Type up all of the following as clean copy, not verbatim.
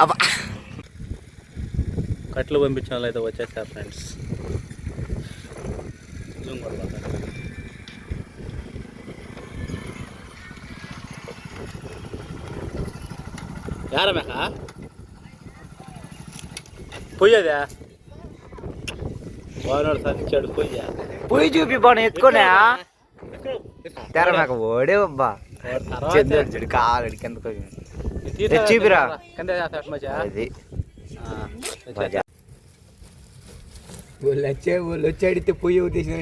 అబ్బా కట్లు పంపించిన వాళ్ళు అయితే వచ్చేసారు ఫ్రెండ్స్. యారా మేక పోయేదా వాడు సాధించాడు పోయి చూపి బాగా ఎత్తుకోనా తెర మేక ఓడే అబ్బా చెడు కాగడి కిందకు చూపిరా అది వాళ్ళు వచ్చి అడిగితే పొయ్యి ఉద్దేశం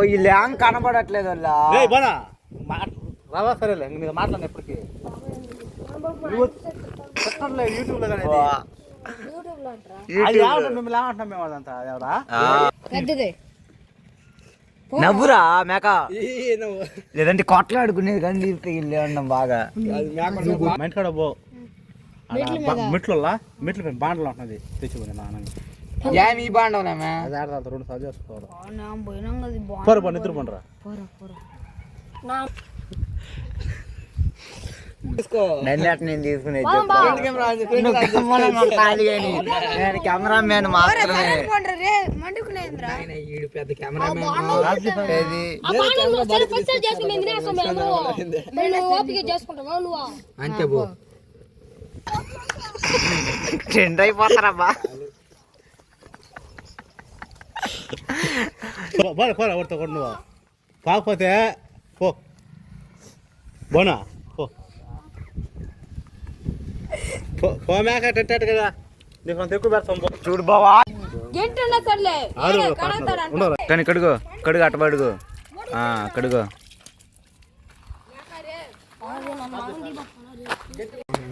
వీళ్ళు ఏం కనపడట్లేదు రావా సరేలే మీద మాట్లాడిన ఎప్పటికీ యూట్యూబ్ లో మిమ్మల్ని ఏమంటున్నాం మేము అదంతా ఎవరా నవ్వురా మేక లేదంటే కొట్లాడుకునేది కానీ నీళ్ళు అన్నాం బాగా మైండ్ కాడ పో మెట్లు బాండలో ఉంటున్నది తెచ్చుకుని నాన్న ఏమి బాండవు అది ఆడతా 2 సార్లు చేసుకోవాలి పో నిద్ర పండురా నేను తీసుకునేది కెమెరా మ్యాన్ మాత్రమే పెద్ద కెమెరా అంతే పో ట్రెండ్ అయిపోతారబ్బా ఎవరితో కొడు నువ్వు కాకపోతే పో బోనా పోమాక టెట్టాడు కదా నీకు అంత ఎక్కువ పెడతాం చూడు బావా కానీ కడుగు కడుగు అట్టబడుగు కడుగు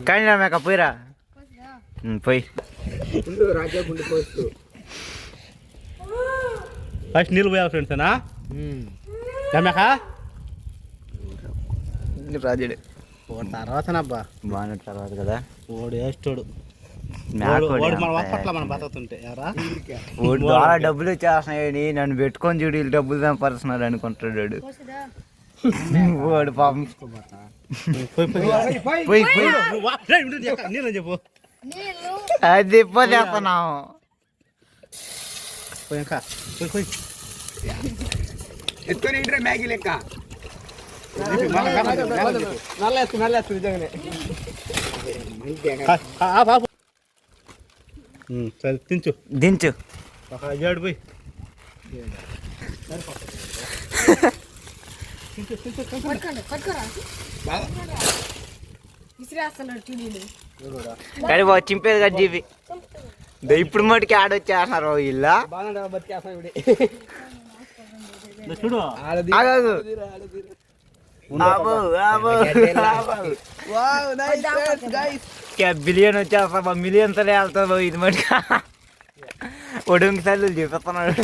కానీ రా మేక పోయిరా పోయి ఫస్ట్ నీళ్ళు పోయాలి ఫ్రెండ్స్ అనా మేక రాజుడు తర్వాతనబ్బా బాగున్న తర్వాత కదా ఓడి వేస్తాడు ద్వారా డబ్బులు వచ్చేస్తున్నాయని నన్ను పెట్టుకొని చూడు వీళ్ళు డబ్బులు సంపాదిస్తున్నారు అనుకుంటాడు వాడు పాపం చెప్పు అది ఇప్పచేస్తున్నాము ఎత్తుకొని ఇంటర్ మ్యాగీ లెక్క దించు దించు ఏడు పోయి కానీ బాగా చింపేది కదా జీవి ఇప్పుడు మటుకి ఆడొచ్చేస్తున్నారు ఇలా చూడు బిలియన్ వచ్చేస్తా మిలియన్స్ వెళ్తావు ఇది మటుగా ఒడుంకి సార్లు చూపిస్తున్నాడు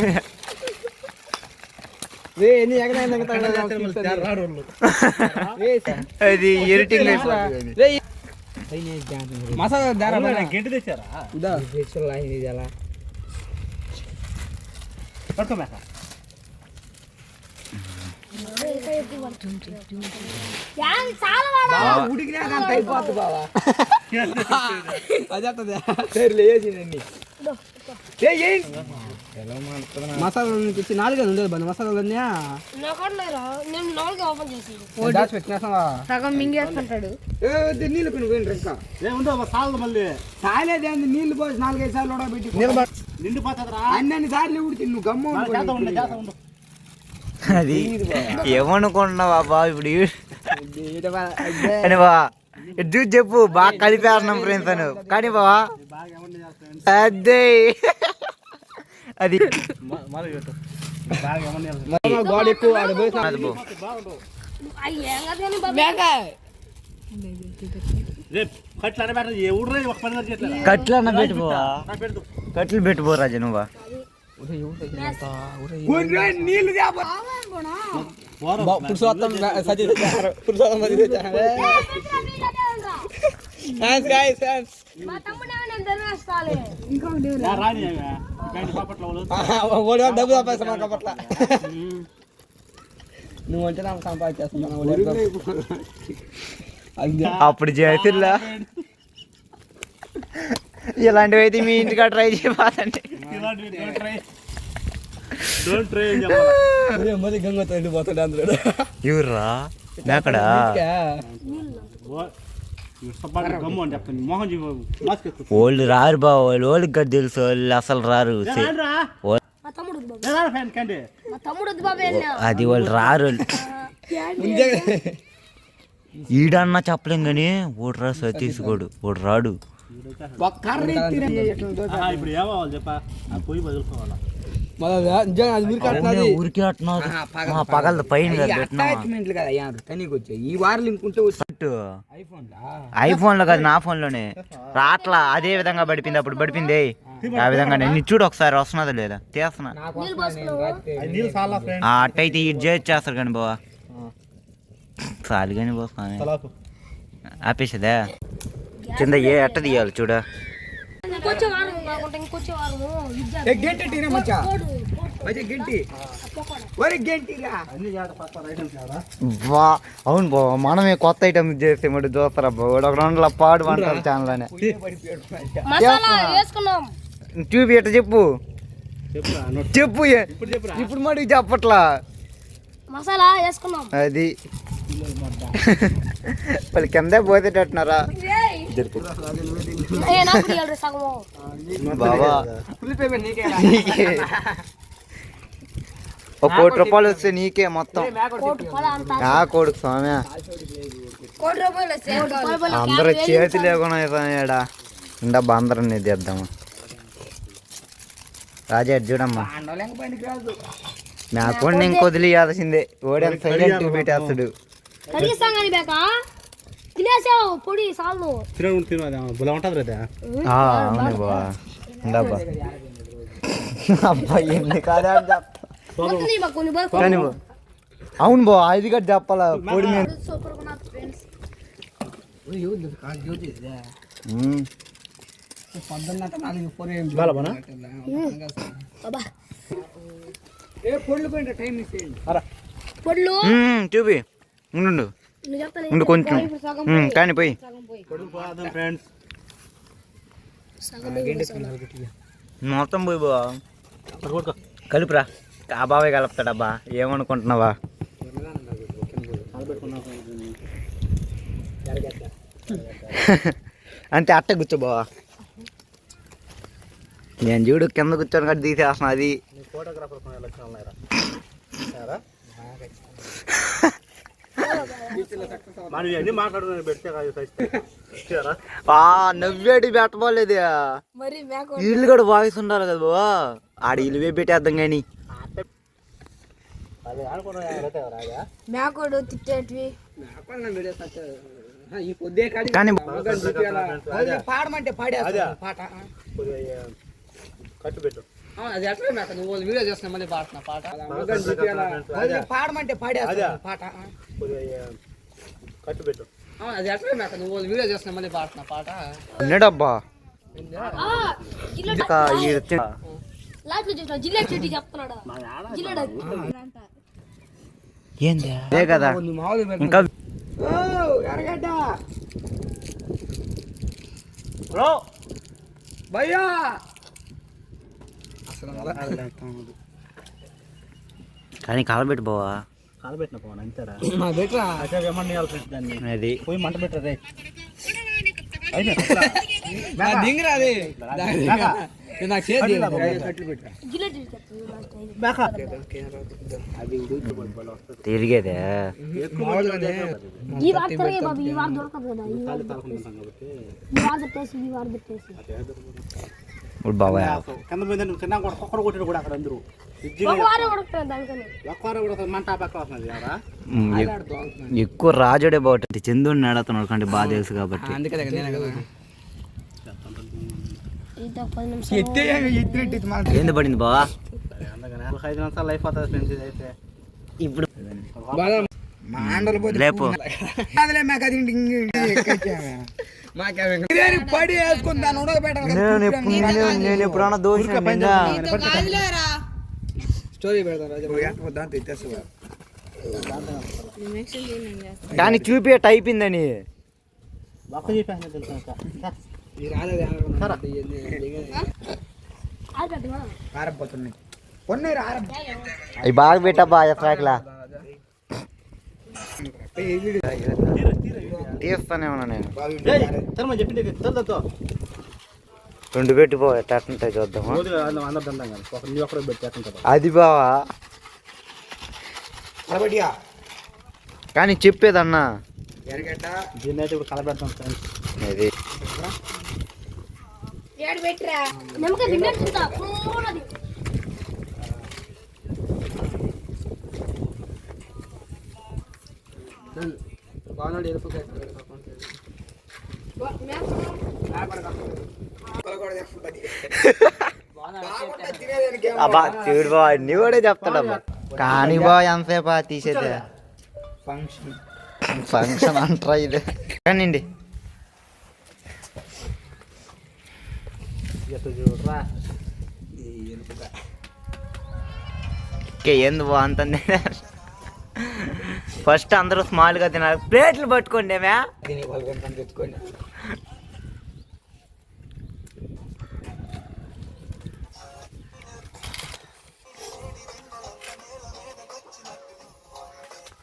అది ఎడిటింగ్ గెంటి తెచ్చారా పట్టుకోమేక ఉడికినాక అయిపోద్ది బావా అదే సరేలేసిందండి మసాలా తెచ్చి 4 ఉండేది బండి మసాలాలన్నీ సగం మింగేస్తుంటాడు. నీళ్ళు పోయిన సాలదు మళ్ళీ సాలేదేంది నీళ్లు పోసి 4-5 సార్లు ఉడకబెట్టి నిండిపోతుందిరా అన్ని సార్లు ఉడికి నువ్వు గమ్మ అది ఏమనుకుంటున్నావా బా ఇప్పుడు అని బా జ్యూస్ చెప్పు బాగా కలిపేస్తున్నాం ఫ్రెండ్స్ అని కానీ బావా అదే అది కట్లన్న పెట్టుకోవా కట్లు పెట్టుకో రాజా నువ్వా నీళ్ళు డబ్బు నువ్వు అంటే నాకు సంపాదించేస్తున్నావు అప్పుడు చేతుల్లో ఇలాంటివి అయితే మీ ఇంటికా ట్రై చేయబాదండి. మళ్ళీ గంగతో వెళ్ళిపోతాడు అందరూ. ఇవర్రా అక్కడ వాళ్ళు రారు బా, వాళ్ళకి కదా తెలుసు, వాళ్ళు అసలు రారు. అది వాళ్ళు రారు. ఈడన్నా చెప్పలేం కానీ ఓడు రా సతీష్ గోడు ఓడు రాడు. ఊరికి పగలదు పైన ఐఫోన్ లో కాదు, నా ఫోన్ లోనే రాట్లా. అదే విధంగా పడిపోయింది, అప్పుడు పడిపోయింది ఆ విధంగా. నేను చూడు ఒకసారి వస్తున్నదా లేదా తీస్తున్నా. అట్టయితే ఇది చేస్తారు కానీ బావా చాలు కానీ పోస్తాను ఆపేసేదా కింద ఏ ఎట్ట తీయాలి చూడ. అవును బావ, మనమే కొత్త ఐటమ్ చేస్తే మరి చూస్తారా బాబు. ఒక 2 పాడు వంటల ఛానల్ అనే ట్యూబ్ ఎట్ట చెప్పు చెప్పు ఇప్పుడు మటుకు చెప్పట్లా. మసాలా వేసుకున్నాం అది వాళ్ళు కింద పోతేటట్టున్నారా బాబా. 1 కోటి రూపాయలు వస్తే నీకే మొత్తం. ఆ కొడుకు స్వామి అందరూ చేతి లేకుండా ఇండబ్బా అందరం తీద్దాము. రాజా చూడమ్మా నా కొన్ని ఇంకొదిలి ఇవ్వాల్సిందే. ఓడేం సైలెంట్ పెట్టేస్తాడు. అవును బా ఇండబ్బా అబ్బా ఎన్ని కాదా చెప్తా. అవును బా ఇది కూడా చెప్పాలా పొడి మీద. చూపి ఉండు ఉండు కొంచెం కానీ పోయి మొత్తం పోయి బా కలుపురా. ఆ బావే కలుపుతాడబ్బా, ఏమనుకుంటున్నావా? అంతే అట్ట కూర్చో బావా. నేను చూడు కింద కూర్చొని కట్టి తీసేస్తున్నా. అది నవ్వేటి పెట్టబోలేదు. ఇల్లు కూడా వాయిస్ ఉండాలి కదా బావా. ఆడ ఇల్లువే పెట్టేద్దాం కానీ కానీ పాడమంటే పాట కట్టుబెట్టు. అది ఎట్లా మేక నువ్వు వీడియో చేస్తున్నా మళ్ళీ పాడుతున్నా పాట. పాడమంటే పాడేస్తా పాట కట్టుబెట్టు. అది ఎట్లా మేక నువ్వు వీడియో చేస్తున్నా మళ్ళీ పాడుతున్నా పాట. ఉన్నాడబ్బా ఏందే కదా ఇంకా భయ్యా కానీ కాలబెట్టు బావా. కాలబెట్టిన పోను అంతేరా అది పోయి మంట పెట్టరే. తిరిగేదే ఇప్పుడు బాబాయ్ కూడా అక్కడ అందరూ ఎక్కువ రాజుడే బాగుంటుంది. చందుని నడుతున్నాడు కంటే బాగా తెలుసు కాబట్టి. ఏంది పడింది బావా? 5 నిమిషాలు లైఫ్ అవుతుంది అయితే. ఇప్పుడు రేపు నేను ఎప్పుడన్నా దోష స్టోరీ పెడతాను కానీ చూపి అయిపోయిందని ఒక్క చెప్పేసి తెలుసు ఈ రాలేదు ఆరబోతున్నాయి కొన్ని అవి బాగా పెట్టబ్బా ట్రాక్లా తీస్తానే ఉన్నా నేను చెప్పింది తెలుతో 2 పెట్టిపో ఎట్టుంటాయి చూద్దాము అందరు దండం కదా నీ ఒక్కడే పెట్టి అది బావా కానీ చెప్పేదన్నా దీన్ని అయితే ఇప్పుడు కలబెడతాం అది నిమ్మకాయ తిన్నట్టుందా పూర్ణది బాగున్నాడు ఎరుపు అబ్బా చూడు బా అన్ని కూడా చెప్తాడబ్బా కానీ బా ఎంతసేపా తీసేదే ఫంక్షన్ అంటారా ఇది కానివ్వండి చూడరా ఏంది బాగుంటుంది ఫస్ట్ అందరూ స్మాల్గా తినాలి ప్లేట్లు పట్టుకోండి ఏమే తెచ్చుకోండి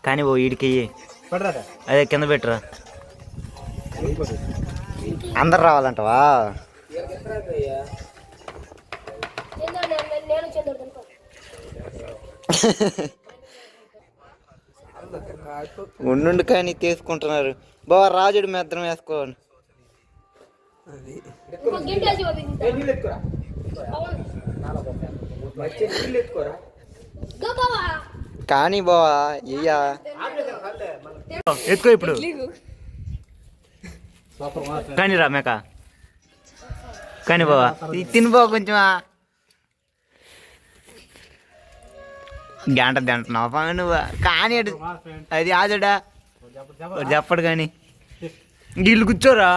కానీ ఓ వీడికి పడరా అదే కింద పెట్టరా అందరు రావాలంటవా నేను చంద్రుడు ఉండు కానీ తీసుకుంటున్నారు బాబా రాజుడు మెద్దరం వేసుకోండి కానీ బావా ఇయ్యా ఎక్కువ ఇప్పుడు కానీ రా మేక కానీ బావా తిని బావ కొంచెమా గంట తింటున్నావా నువ్వు కానీ అది ఆజడా చెప్పడు కానీ వీళ్ళు కూర్చోరా